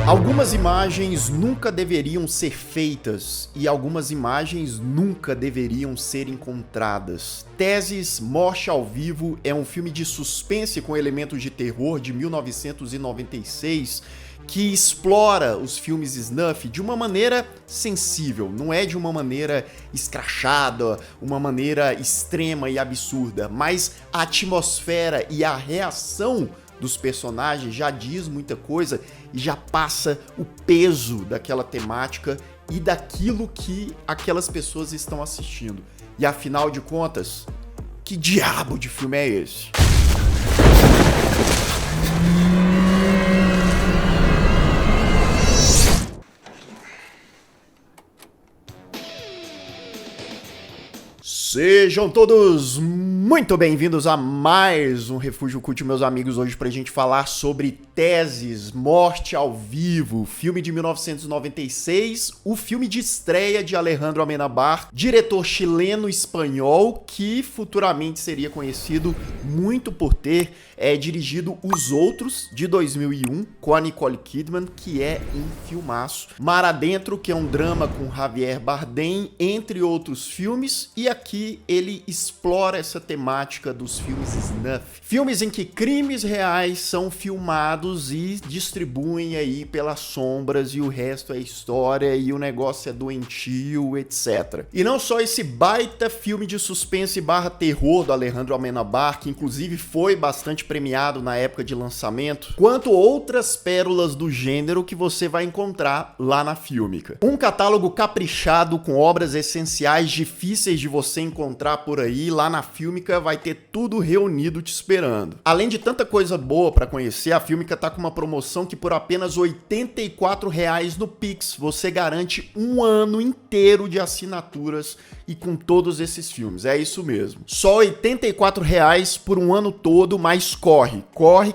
Algumas imagens nunca deveriam ser feitas e algumas imagens nunca deveriam ser encontradas. Teses, Morte ao Vivo é um filme de suspense com elementos de terror de 1996 que explora os filmes snuff de uma maneira sensível, não é de uma maneira escrachada, uma maneira extrema e absurda, mas a atmosfera e a reação dos personagens já diz muita coisa e já passa o peso daquela temática e daquilo que aquelas pessoas estão assistindo. E afinal de contas, que diabo de filme é esse? Sejam todos muito bem-vindos a mais um Refúgio Cult, meus amigos, hoje pra gente falar sobre Teses, Morte ao Vivo, filme de 1996, o filme de estreia de Alejandro Amenábar, diretor chileno-espanhol que futuramente seria conhecido muito por ter dirigido Os Outros, de 2001, com a Nicole Kidman, que é um filmaço. Mar Adentro, que é um drama com Javier Bardem, entre outros filmes, e aqui ele explora essa temática dos filmes snuff. Filmes em que crimes reais são filmados e distribuem aí pelas sombras e o resto é história e o negócio é doentio, etc. E não só esse baita filme de suspense barra terror do Alejandro Amenábar, que inclusive foi bastante premiado na época de lançamento, quanto outras pérolas do gênero que você vai encontrar lá na Fílmica. Um catálogo caprichado com obras essenciais difíceis de você encontrar por aí, lá na Fílmica vai ter tudo reunido te esperando. Além de tanta coisa boa para conhecer, a Fílmica tá com uma promoção que por apenas R$ 84,00 no Pix você garante um ano inteiro de assinaturas e com todos esses filmes. É isso mesmo. Só R$ 84,00 por um ano todo, mas corre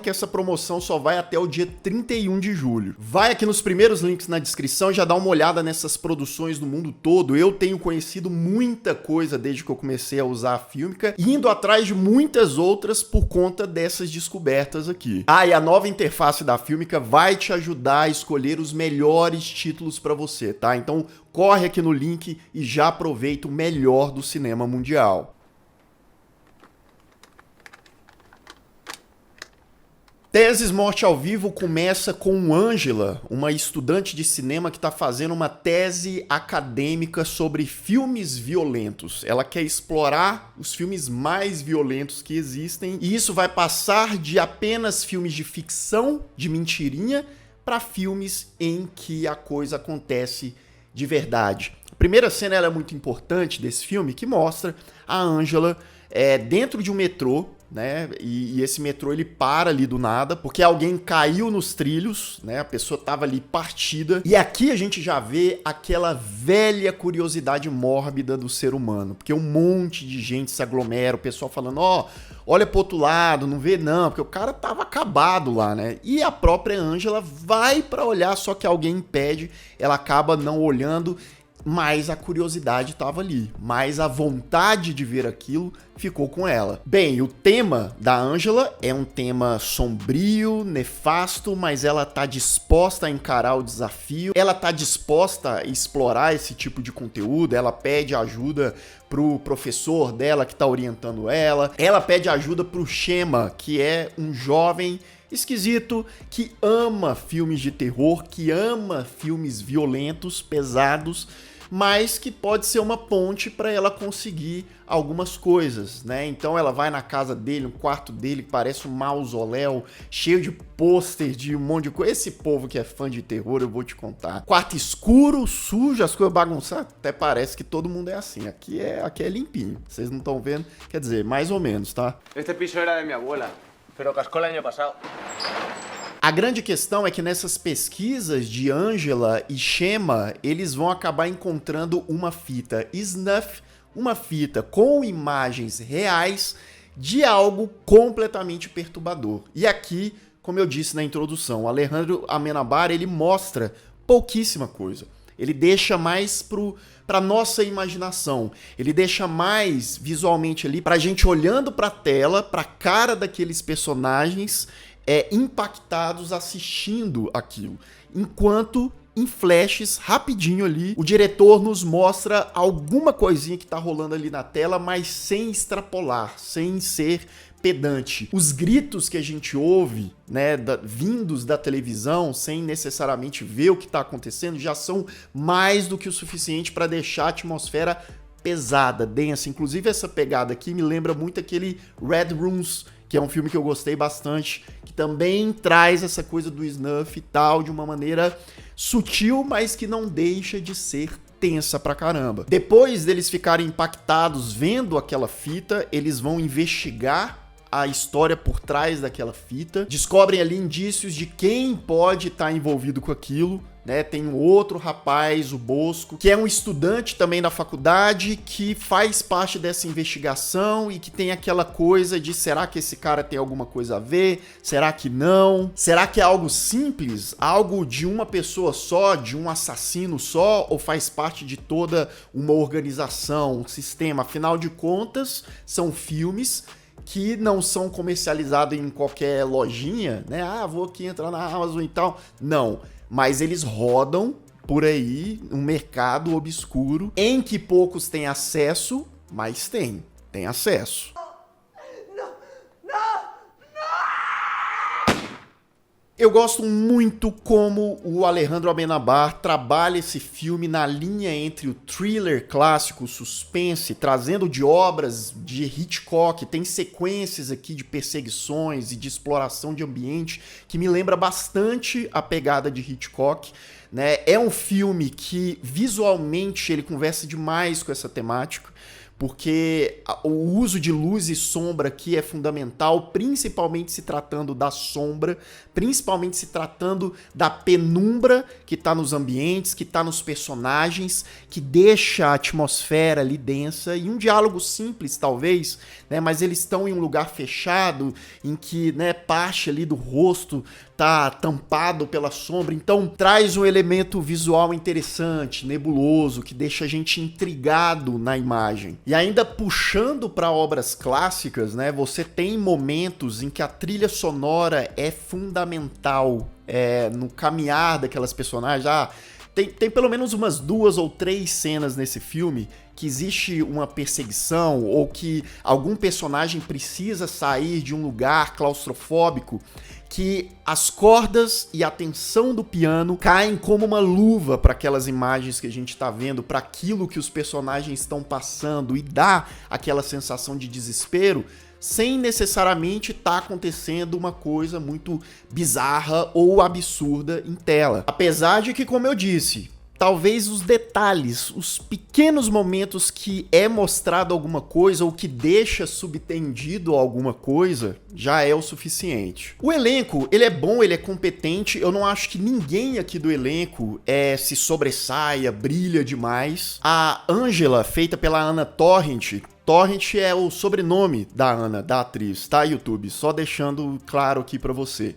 que essa promoção só vai até o dia 31 de julho. Vai aqui nos primeiros links na descrição e já dá uma olhada nessas produções no mundo todo. Eu tenho conhecido muita coisa desde que eu comecei a usar a Fílmica, indo atrás de muitas outras por conta dessas descobertas aqui. Ah, e a nova interface da Fílmica vai te ajudar a escolher os melhores títulos para você, tá? Então corre aqui no link e já aproveita o melhor do cinema mundial. Teses Morte ao Vivo começa com Ângela, uma estudante de cinema que está fazendo uma tese acadêmica sobre filmes violentos. Ela quer explorar os filmes mais violentos que existem e isso vai passar de apenas filmes de ficção, de mentirinha, para filmes em que a coisa acontece de verdade. A primeira cena ela é muito importante desse filme, que mostra a Ângela dentro de um metrô, né? E esse metrô ele para ali do nada, porque alguém caiu nos trilhos, né? A pessoa tava ali partida. E aqui a gente já vê aquela velha curiosidade mórbida do ser humano, porque um monte de gente se aglomera, o pessoal falando, olha pro outro lado, não vê não, porque o cara tava acabado lá, né? E a própria Ângela vai pra olhar, só que alguém impede, ela acaba não olhando, mas a curiosidade estava ali, mas a vontade de ver aquilo ficou com ela. Bem, o tema da Ângela é um tema sombrio, nefasto, mas ela tá disposta a encarar o desafio, ela tá disposta a explorar esse tipo de conteúdo, ela pede ajuda pro professor dela que tá orientando ela pede ajuda pro Chema, que é um jovem esquisito, que ama filmes de terror, que ama filmes violentos, pesados, mas que pode ser uma ponte para ela conseguir algumas coisas, né? Então ela vai na casa dele, no quarto dele, que parece um mausoléu, cheio de pôster, de um monte de coisa. Esse povo que é fã de terror, eu vou te contar. Quarto escuro, sujo, as coisas bagunçadas. Até parece que todo mundo é assim. Aqui é limpinho. Vocês não estão vendo? Quer dizer, mais ou menos, tá? Este piso era de minha abuela, pero cascó el año pasado. A grande questão é que nessas pesquisas de Ângela e Chema, eles vão acabar encontrando uma fita snuff, uma fita com imagens reais de algo completamente perturbador. E aqui, como eu disse na introdução, o Alejandro Amenábar, ele mostra pouquíssima coisa. Ele deixa mais para nossa imaginação. Ele deixa mais visualmente ali pra gente olhando pra tela, pra cara daqueles personagens, impactados assistindo aquilo. Enquanto, em flashes, rapidinho ali, o diretor nos mostra alguma coisinha que tá rolando ali na tela, mas sem extrapolar, sem ser pedante. Os gritos que a gente ouve, né, vindos da televisão, sem necessariamente ver o que tá acontecendo, já são mais do que o suficiente para deixar a atmosfera pesada, densa. Inclusive, essa pegada aqui me lembra muito aquele Red Rooms, que é um filme que eu gostei bastante, que também traz essa coisa do snuff e tal, de uma maneira sutil, mas que não deixa de ser tensa pra caramba. Depois deles ficarem impactados vendo aquela fita, eles vão investigar a história por trás daquela fita, descobrem ali indícios de quem pode estar envolvido com aquilo, né? Tem um outro rapaz, o Bosco, que é um estudante também da faculdade, que faz parte dessa investigação e que tem aquela coisa de será que esse cara tem alguma coisa a ver? Será que não? Será que é algo simples? Algo de uma pessoa só, de um assassino só? Ou faz parte de toda uma organização, um sistema? Afinal de contas, são filmes que não são comercializados em qualquer lojinha, né? Ah, vou aqui entrar na Amazon e tal. Não, mas eles rodam por aí, um mercado obscuro, em que poucos têm acesso, mas tem acesso. Eu gosto muito como o Alejandro Amenábar trabalha esse filme na linha entre o thriller clássico, o suspense, trazendo de obras de Hitchcock. Tem sequências aqui de perseguições e de exploração de ambiente que me lembra bastante a pegada de Hitchcock, né? É um filme que visualmente ele conversa demais com essa temática, porque o uso de luz e sombra aqui é fundamental, principalmente se tratando da sombra, principalmente se tratando da penumbra que está nos ambientes, que está nos personagens, que deixa a atmosfera ali densa, e um diálogo simples talvez, né, mas eles estão em um lugar fechado, em que, né, parte ali do rosto tá tampado pela sombra, então traz um elemento visual interessante, nebuloso, que deixa a gente intrigado na imagem. E ainda puxando para obras clássicas, né, você tem momentos em que a trilha sonora é fundamental no caminhar daquelas personagens. Tem pelo menos umas 2 ou 3 cenas nesse filme que existe uma perseguição ou que algum personagem precisa sair de um lugar claustrofóbico, que as cordas e a tensão do piano caem como uma luva para aquelas imagens que a gente está vendo, para aquilo que os personagens estão passando, e dá aquela sensação de desespero, sem necessariamente estar acontecendo uma coisa muito bizarra ou absurda em tela. Apesar de que, como eu disse, talvez os detalhes, os pequenos momentos que é mostrado alguma coisa ou que deixa subtendido alguma coisa, já é o suficiente. O elenco, ele é bom, ele é competente. Eu não acho que ninguém aqui do elenco se sobressaia, brilha demais. A Angela, feita pela Anna Torrent é o sobrenome da Ana, da atriz, tá, YouTube? Só deixando claro aqui pra você.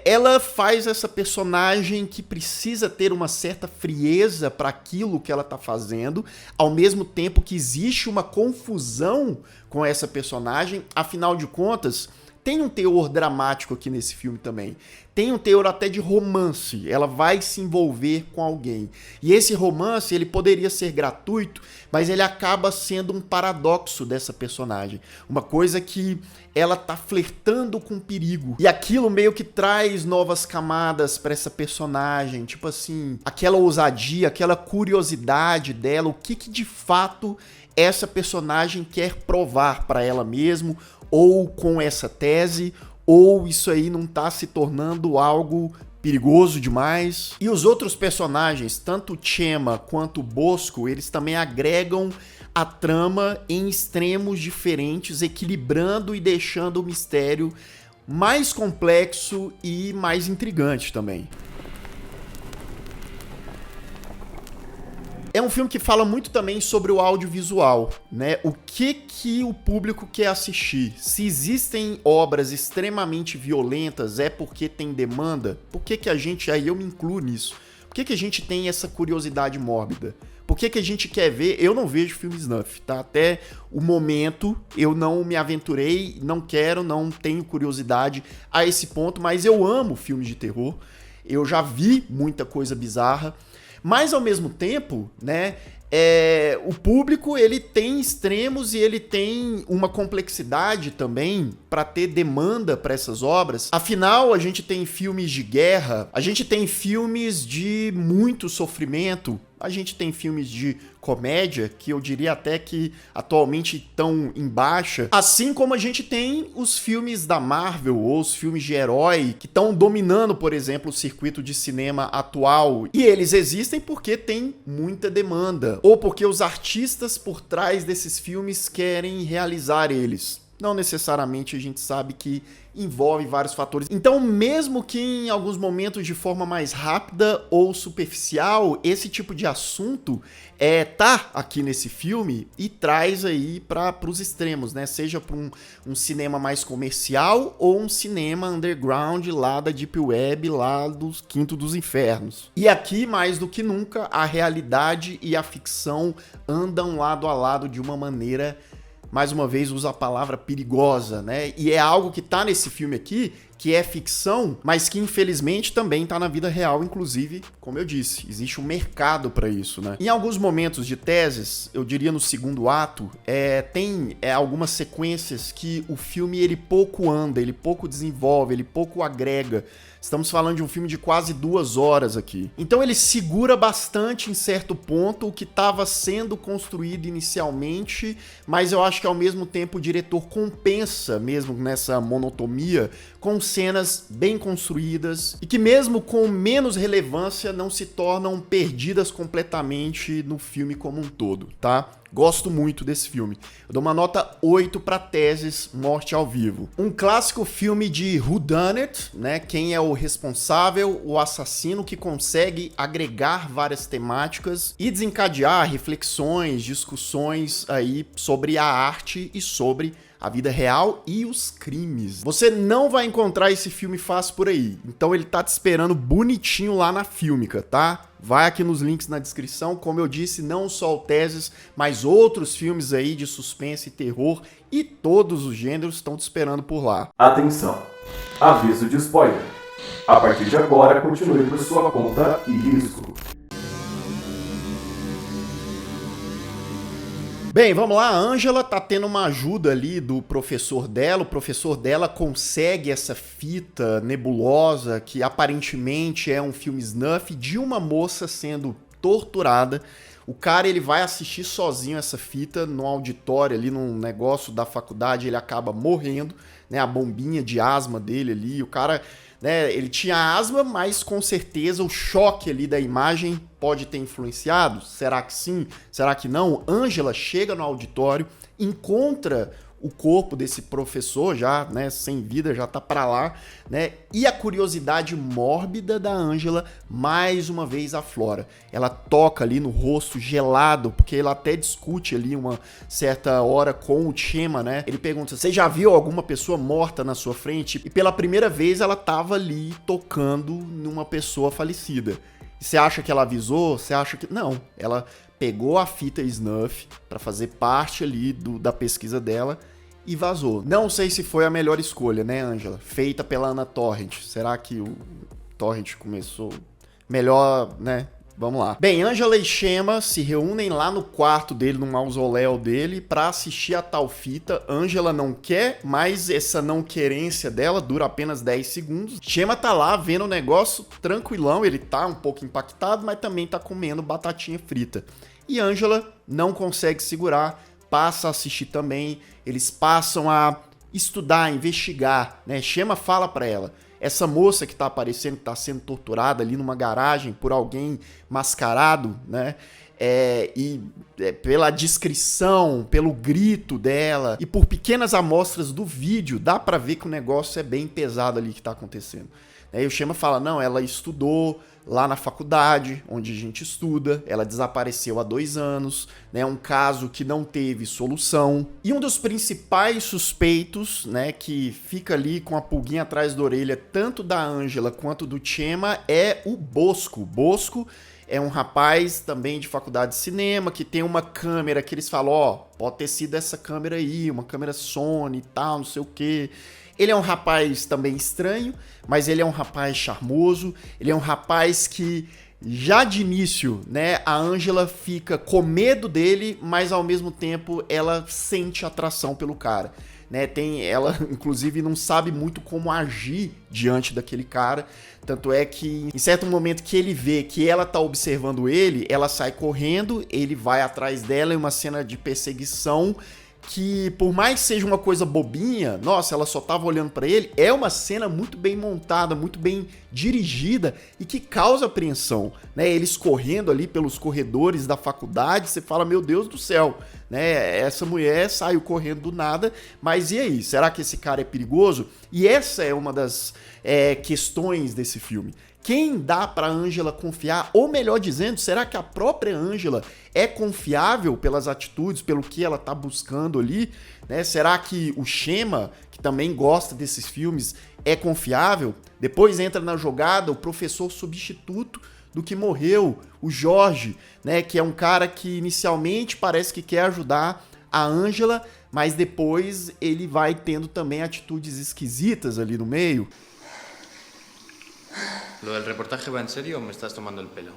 Ela faz essa personagem que precisa ter uma certa frieza para aquilo que ela tá fazendo, ao mesmo tempo que existe uma confusão com essa personagem. Afinal de contas, tem um teor dramático aqui nesse filme também. Tem um teor até de romance. Ela vai se envolver com alguém. E esse romance, ele poderia ser gratuito, mas ele acaba sendo um paradoxo dessa personagem. Uma coisa que ela tá flertando com perigo. E aquilo meio que traz novas camadas para essa personagem. Tipo assim, aquela ousadia, aquela curiosidade dela. O que de fato essa personagem quer provar para ela mesma, ou com essa tese, ou isso aí não tá se tornando algo perigoso demais. E os outros personagens, tanto o Chema quanto o Bosco, eles também agregam a trama em extremos diferentes, equilibrando e deixando o mistério mais complexo e mais intrigante também. É um filme que fala muito também sobre o audiovisual, né? O que o público quer assistir? Se existem obras extremamente violentas, é porque tem demanda? Por que a gente, aí eu me incluo nisso, por que a gente tem essa curiosidade mórbida? Por Por que a gente quer ver? Eu não vejo filme snuff, tá? Até o momento eu não me aventurei, não quero, não tenho curiosidade a esse ponto, mas eu amo filmes de terror. Eu já vi muita coisa bizarra, mas ao mesmo tempo, né, o público ele tem extremos e ele tem uma complexidade também para ter demanda para essas obras. Afinal, a gente tem filmes de guerra, a gente tem filmes de muito sofrimento, a gente tem filmes de comédia, que eu diria até que atualmente estão em baixa, assim como a gente tem os filmes da Marvel ou os filmes de herói que estão dominando, por exemplo, o circuito de cinema atual. E eles existem porque tem muita demanda, ou porque os artistas por trás desses filmes querem realizar eles. Não necessariamente a gente sabe que envolve vários fatores. Então, mesmo que em alguns momentos de forma mais rápida ou superficial, esse tipo de assunto tá aqui nesse filme e traz aí para os extremos, né? Seja para um cinema mais comercial ou um cinema underground lá da Deep Web, lá dos Quinto dos Infernos. E aqui, mais do que nunca, a realidade e a ficção andam lado a lado de uma maneira, mais uma vez, usa a palavra perigosa, né? E é algo que tá nesse filme aqui, que é ficção, mas que infelizmente também tá na vida real, inclusive, como eu disse, existe um mercado para isso, né? Em alguns momentos de Teses, eu diria no segundo ato, tem algumas sequências que o filme ele pouco anda, ele pouco desenvolve, ele pouco agrega. Estamos falando de um filme de quase 2 horas aqui. Então ele segura bastante em certo ponto o que estava sendo construído inicialmente, mas eu acho que ao mesmo tempo o diretor compensa mesmo nessa monotonia com cenas bem construídas e que mesmo com menos relevância não se tornam perdidas completamente no filme como um todo, tá? Gosto muito desse filme. Eu dou uma nota 8 para Teses, Morte ao Vivo. Um clássico filme de whodunit, né? Quem é o responsável, o assassino que consegue agregar várias temáticas e desencadear reflexões, discussões aí sobre a arte e sobre a vida real e os crimes. Você não vai encontrar esse filme fácil por aí. Então ele tá te esperando bonitinho lá na Fílmica, tá? Vai aqui nos links na descrição. Como eu disse, não só o Teses, mas outros filmes aí de suspense e terror e todos os gêneros estão te esperando por lá. Atenção! Aviso de spoiler. A partir de agora, continue por sua conta e risco. Bem, vamos lá, a Angela tá tendo uma ajuda ali do professor dela, o professor dela consegue essa fita nebulosa que aparentemente é um filme snuff de uma moça sendo torturada. O cara ele vai assistir sozinho essa fita no auditório ali, num negócio da faculdade, ele acaba morrendo, né, a bombinha de asma dele ali, o cara, né, ele tinha asma, mas com certeza o choque ali da imagem pode ter influenciado. Será que sim? Será que não? Angela chega no auditório, encontra o corpo desse professor já, né, sem vida, já tá pra lá, né? E a curiosidade mórbida da Angela mais uma vez aflora. Ela toca ali no rosto gelado, porque ela até discute ali uma certa hora com o Chema, né? Ele pergunta: "Você já viu alguma pessoa morta na sua frente?" E pela primeira vez ela tava ali tocando numa pessoa falecida. Você acha que ela avisou? Você acha que... Não, ela pegou a fita snuff para fazer parte ali da pesquisa dela e vazou. Não sei se foi a melhor escolha, né, Angela? Feita pela Ana Torrent. Será que o Torrent começou melhor, né? Vamos lá. Bem, Angela e Chema se reúnem lá no quarto dele, no mausoléu dele, pra assistir a tal fita. Angela não quer, mas essa não querência dela dura apenas 10 segundos. Chema tá lá vendo o negócio tranquilão, ele tá um pouco impactado, mas também tá comendo batatinha frita. E Angela não consegue segurar, passa a assistir também. Eles passam a estudar, investigar, né? Chema fala pra ela: essa moça que tá aparecendo, que tá sendo torturada ali numa garagem por alguém mascarado, né? Pela descrição, pelo grito dela e por pequenas amostras do vídeo, dá pra ver que o negócio é bem pesado ali que tá acontecendo. E o Chema fala: não, ela estudou, lá na faculdade, onde a gente estuda. Ela desapareceu há 2 anos, né? Um caso que não teve solução. E um dos principais suspeitos, né, que fica ali com a pulguinha atrás da orelha, tanto da Ângela quanto do Chema, é o Bosco. Bosco é um rapaz também de faculdade de cinema, que tem uma câmera que eles falam, ó, pode ter sido essa câmera aí, uma câmera Sony e tal, não sei o quê. Ele é um rapaz também estranho, mas ele é um rapaz charmoso, ele é um rapaz que já de início, né, a Ângela fica com medo dele, mas ao mesmo tempo ela sente atração pelo cara. Né, ela, inclusive, não sabe muito como agir diante daquele cara. Tanto é que, em certo momento que ele vê que ela tá observando ele, ela sai correndo, ele vai atrás dela em uma cena de perseguição que, por mais que seja uma coisa bobinha, nossa, ela só tava olhando pra ele, é uma cena muito bem montada, muito bem dirigida e que causa apreensão, né? Eles correndo ali pelos corredores da faculdade, você fala, meu Deus do céu, né? Essa mulher saiu correndo do nada, mas e aí? Será que esse cara é perigoso? E essa é uma das questões desse filme. Quem dá pra Ângela confiar? Ou melhor dizendo, será que a própria Ângela é confiável pelas atitudes, pelo que ela tá buscando ali? Né? Será que o Chema, que também gosta desses filmes, é confiável? Depois entra na jogada o professor substituto do que morreu, o Jorge, né? Que é um cara que inicialmente parece que quer ajudar a Ângela, mas depois ele vai tendo também atitudes esquisitas ali no meio. ¿Lo del reportaje va en serio o me estás tomando el pelo?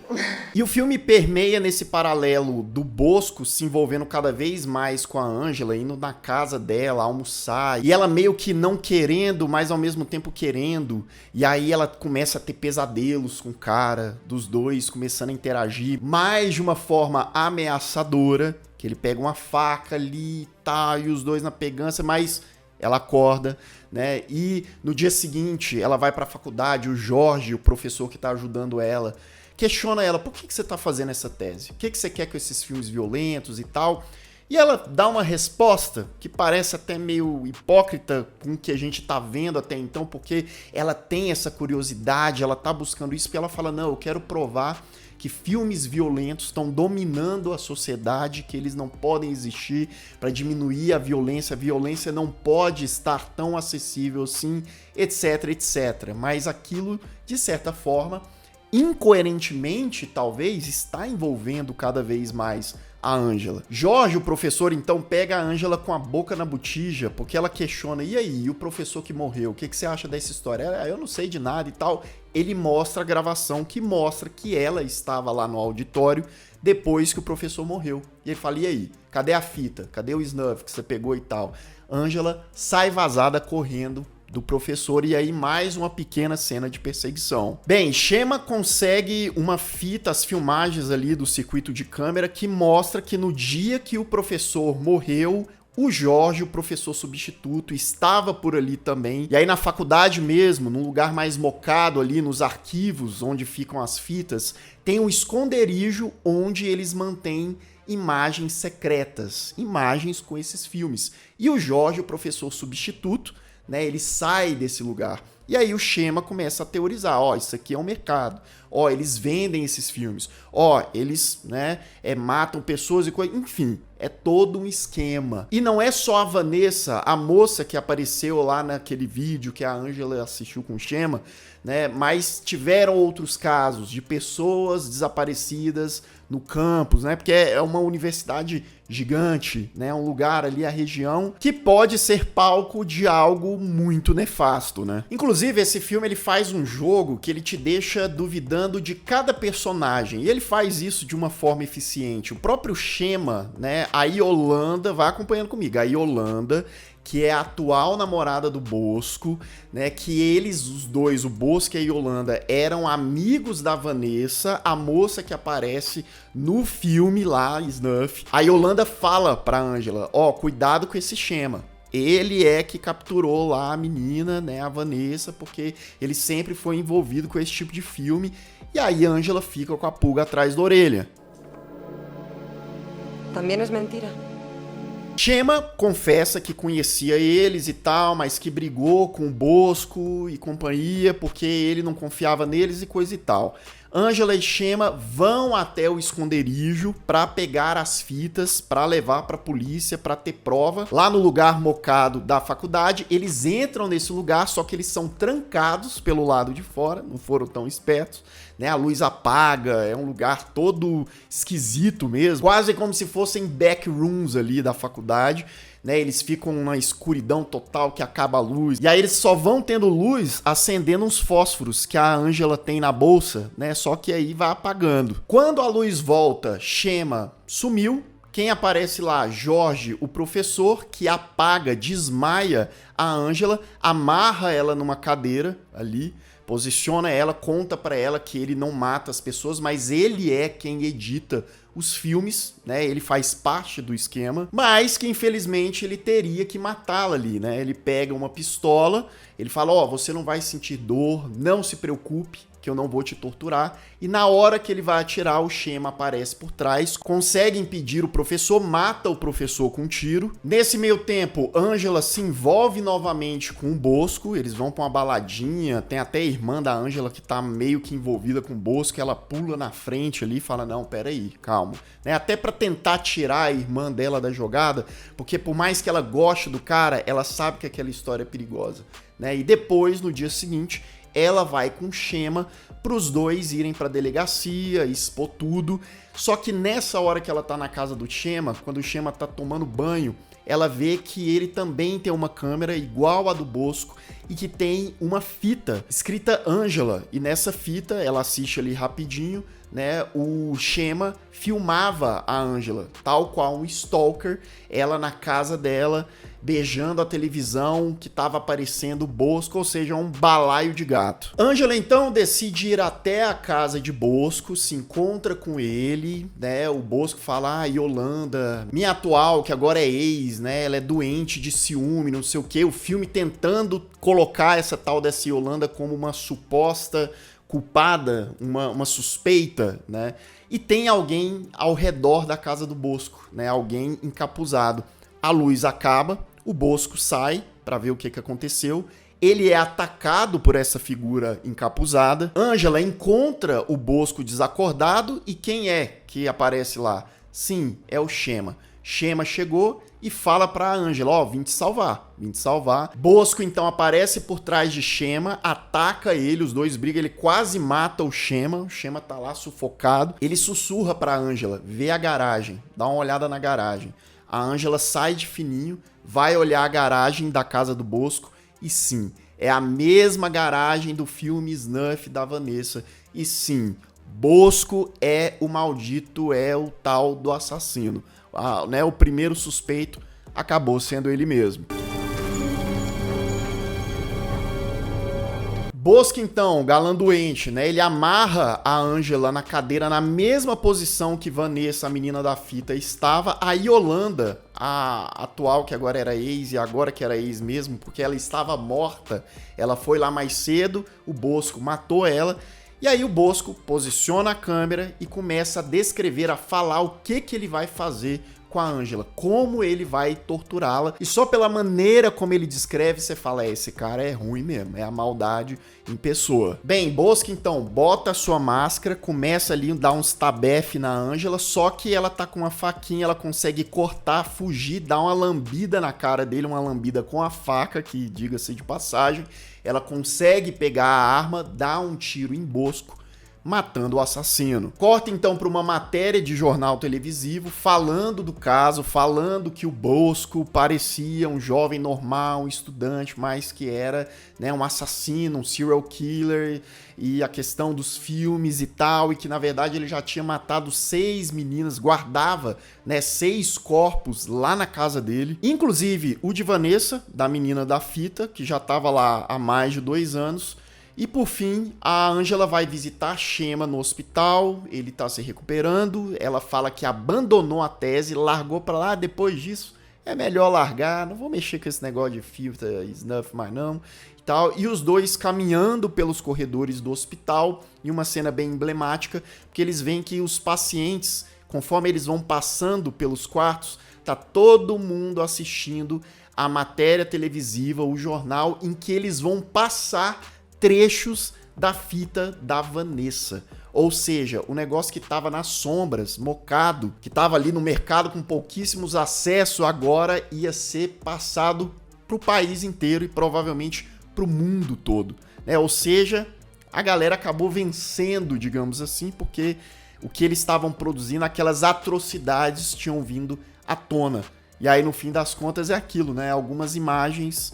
E o filme permeia nesse paralelo do Bosco se envolvendo cada vez mais com a Ângela, indo na casa dela, almoçar, e ela meio que não querendo, mas ao mesmo tempo querendo, e aí ela começa a ter pesadelos com o cara, dos dois começando a interagir, mais de uma forma ameaçadora, que ele pega uma faca ali e tal, e os dois na pegança, mas ela acorda, né? E no dia seguinte ela vai para a faculdade, o Jorge, o professor que tá ajudando ela, questiona ela, por que você tá fazendo essa tese? O que você quer com esses filmes violentos e tal? E ela dá uma resposta que parece até meio hipócrita com o que a gente tá vendo até então, porque ela tem essa curiosidade, ela tá buscando isso, porque ela fala, não, eu quero provar que filmes violentos estão dominando a sociedade, que eles não podem existir para diminuir a violência não pode estar tão acessível assim, etc, etc. Mas aquilo, de certa forma, incoerentemente, talvez, está envolvendo cada vez mais a Ângela. Jorge, o professor, então, pega a Ângela com a boca na botija, porque ela questiona, e aí, e o professor que morreu, o que você acha dessa história? Eu não sei de nada e tal. Ele mostra a gravação que mostra que ela estava lá no auditório depois que o professor morreu. E ele fala, e aí, cadê a fita? Cadê o snuff que você pegou e tal? Ângela sai vazada correndo do professor e aí mais uma pequena cena de perseguição. Bem, Chema consegue uma fita, as filmagens ali do circuito de câmera que mostra que no dia que o professor morreu, o Jorge, o professor substituto, estava por ali também. E aí na faculdade mesmo, num lugar mais mocado ali, nos arquivos onde ficam as fitas, tem um esconderijo onde eles mantêm imagens secretas, imagens com esses filmes. E o Jorge, o professor substituto, né, ele sai desse lugar. E aí o Chema começa a teorizar, ó, isso aqui é um mercado, ó, eles vendem esses filmes, ó, eles, né, matam pessoas e coisas, enfim, é todo um esquema. E não é só a Vanessa, a moça que apareceu lá naquele vídeo que a Ângela assistiu com o Chema, né, mas tiveram outros casos de pessoas desaparecidas no campus, né, porque é uma universidade gigante, né, um lugar ali, a região, que pode ser palco de algo muito nefasto, né. Inclusive, esse filme, ele faz um jogo que ele te deixa duvidando de cada personagem, e ele faz isso de uma forma eficiente. O próprio Chema, né, a Yolanda, vai acompanhando comigo, a Yolanda, que é a atual namorada do Bosco, né, que eles, os dois, o Bosco e a Yolanda, eram amigos da Vanessa, a moça que aparece no filme lá, Snuff. A Yolanda fala pra Ângela, ó, cuidado com esse Chema. Ele é que capturou lá a menina, né, a Vanessa, porque ele sempre foi envolvido com esse tipo de filme. E aí a Ângela fica com a pulga atrás da orelha. Também é mentira. Chema confessa que conhecia eles e tal, mas que brigou com o Bosco e companhia porque ele não confiava neles e coisa e tal. Ângela e Chema vão até o esconderijo para pegar as fitas, para levar para a polícia, para ter prova. Lá no lugar mocado da faculdade, eles entram nesse lugar, só que eles são trancados pelo lado de fora, não foram tão espertos, né? A luz apaga, é um lugar todo esquisito mesmo, quase como se fossem backrooms ali da faculdade. Né, eles ficam numa escuridão total que acaba a luz. E aí eles só vão tendo luz acendendo uns fósforos que a Ângela tem na bolsa, né? Só que aí vai apagando. Quando a luz volta, Chema sumiu. Quem aparece lá? Jorge, o professor, que apaga, desmaia a Ângela, amarra ela numa cadeira ali, posiciona ela, conta pra ela que ele não mata as pessoas, mas ele é quem edita os filmes, né? Ele faz parte do esquema, mas que infelizmente ele teria que matá-la ali, né? Ele pega uma pistola, ele fala, ó, você não vai sentir dor, não se preocupe, que eu não vou te torturar. E na hora que ele vai atirar, o Chema aparece por trás, consegue impedir o professor, mata o professor com um tiro. Nesse meio tempo, Ângela se envolve novamente com o Bosco, eles vão pra uma baladinha, tem até a irmã da Ângela que tá meio que envolvida com o Bosco, ela pula na frente ali e fala, não, peraí, calma. Né? Até pra tentar tirar a irmã dela da jogada, porque por mais que ela goste do cara, ela sabe que aquela história é perigosa. Né? E depois, no dia seguinte, ela vai com o Chema para os dois irem para a delegacia, expor tudo. Só que nessa hora que ela tá na casa do Chema, quando o Chema tá tomando banho, ela vê que ele também tem uma câmera igual a do Bosco e que tem uma fita escrita Ângela. E nessa fita, ela assiste ali rapidinho, né? O Chema filmava a Ângela, tal qual um stalker, ela na casa dela, beijando a televisão que estava aparecendo o Bosco, ou seja, um balaio de gato. Ângela então decide ir até a casa de Bosco, se encontra com ele, né? O Bosco fala, Yolanda, minha atual, que agora é ex, né? Ela é doente de ciúme, não sei o que. O filme tentando colocar essa tal dessa Yolanda como uma suposta culpada, uma suspeita, né? E tem alguém ao redor da casa do Bosco, né? Alguém encapuzado. A luz acaba, o Bosco sai para ver o que aconteceu. Ele é atacado por essa figura encapuzada. Ângela encontra o Bosco desacordado e quem é que aparece lá? Sim, é o Chema. Chema chegou e fala pra Ângela, ó, vim te salvar. Bosco então aparece por trás de Chema, ataca ele, os dois brigam, ele quase mata o Chema tá lá sufocado. Ele sussurra pra Ângela, vê a garagem, dá uma olhada na garagem. A Ângela sai de fininho, vai olhar a garagem da casa do Bosco e sim, é a mesma garagem do filme Snuff da Vanessa. E sim, Bosco é o maldito, é o tal do assassino. Né, o primeiro suspeito acabou sendo ele mesmo. Bosco, então, galã doente, né? Ele amarra a Ângela na cadeira na mesma posição que Vanessa, a menina da fita, estava. A Yolanda, a atual, que agora era ex, e agora que era ex mesmo, porque ela estava morta. Ela foi lá mais cedo, o Bosco matou ela. E aí o Bosco posiciona a câmera e começa a descrever, a falar o que ele vai fazer com a Ângela, como ele vai torturá-la. E só pela maneira como ele descreve, você fala, esse cara é ruim mesmo, é a maldade em pessoa. Bem, Bosco então bota a sua máscara, começa ali a dar uns tabef na Ângela, só que ela tá com uma faquinha, ela consegue cortar, fugir, dar uma lambida na cara dele, uma lambida com a faca, que diga-se de passagem. Ela consegue pegar a arma, dar um tiro em Bosco, matando o assassino. Corta então para uma matéria de jornal televisivo falando do caso, falando que o Bosco parecia um jovem normal, um estudante, mas que era, né, um assassino, um serial killer, e a questão dos filmes e tal, e que na verdade ele já tinha matado 6 meninas, guardava, né, 6 corpos lá na casa dele, inclusive o de Vanessa, da menina da fita, que já estava lá há mais de 2 anos. E por fim, a Ângela vai visitar Chema no hospital, ele tá se recuperando, ela fala que abandonou a tese, largou pra lá, depois disso é melhor largar, não vou mexer com esse negócio de filter, snuff mais não, e tal. E os dois caminhando pelos corredores do hospital, em uma cena bem emblemática, porque eles veem que os pacientes, conforme eles vão passando pelos quartos, tá todo mundo assistindo a matéria televisiva, o jornal, em que eles vão passar trechos da fita da Vanessa. Ou seja, o negócio que estava nas sombras, mocado, que estava ali no mercado com pouquíssimos acessos, agora ia ser passado para o país inteiro e provavelmente para o mundo todo, né? Ou seja, a galera acabou vencendo, digamos assim, porque o que eles estavam produzindo, aquelas atrocidades tinham vindo à tona. E aí, no fim das contas, é aquilo, né? Algumas imagens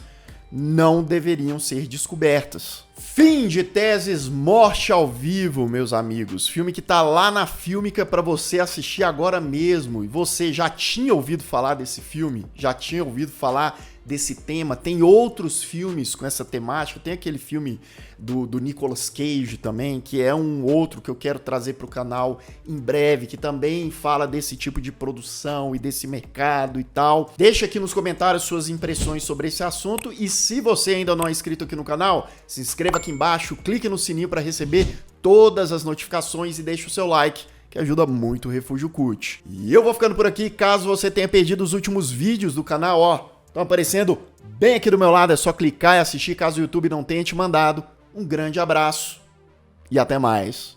não deveriam ser descobertas. Fim de Teses, Morte ao Vivo, meus amigos. Filme que tá lá na Fílmica para você assistir agora mesmo. E você já tinha ouvido falar desse filme? Já tinha ouvido falar desse tema? Tem outros filmes com essa temática. Tem aquele filme do Nicolas Cage também, que é um outro que eu quero trazer pro canal em breve, que também fala desse tipo de produção e desse mercado e tal. Deixa aqui nos comentários suas impressões sobre esse assunto e se você ainda não é inscrito aqui no canal, se inscreva aqui embaixo, clique no sininho para receber todas as notificações e deixe o seu like, que ajuda muito o Refúgio Cult. E eu vou ficando por aqui, caso você tenha perdido os últimos vídeos do canal, ó, estão aparecendo bem aqui do meu lado, é só clicar e assistir caso o YouTube não tenha te mandado. Um grande abraço e até mais.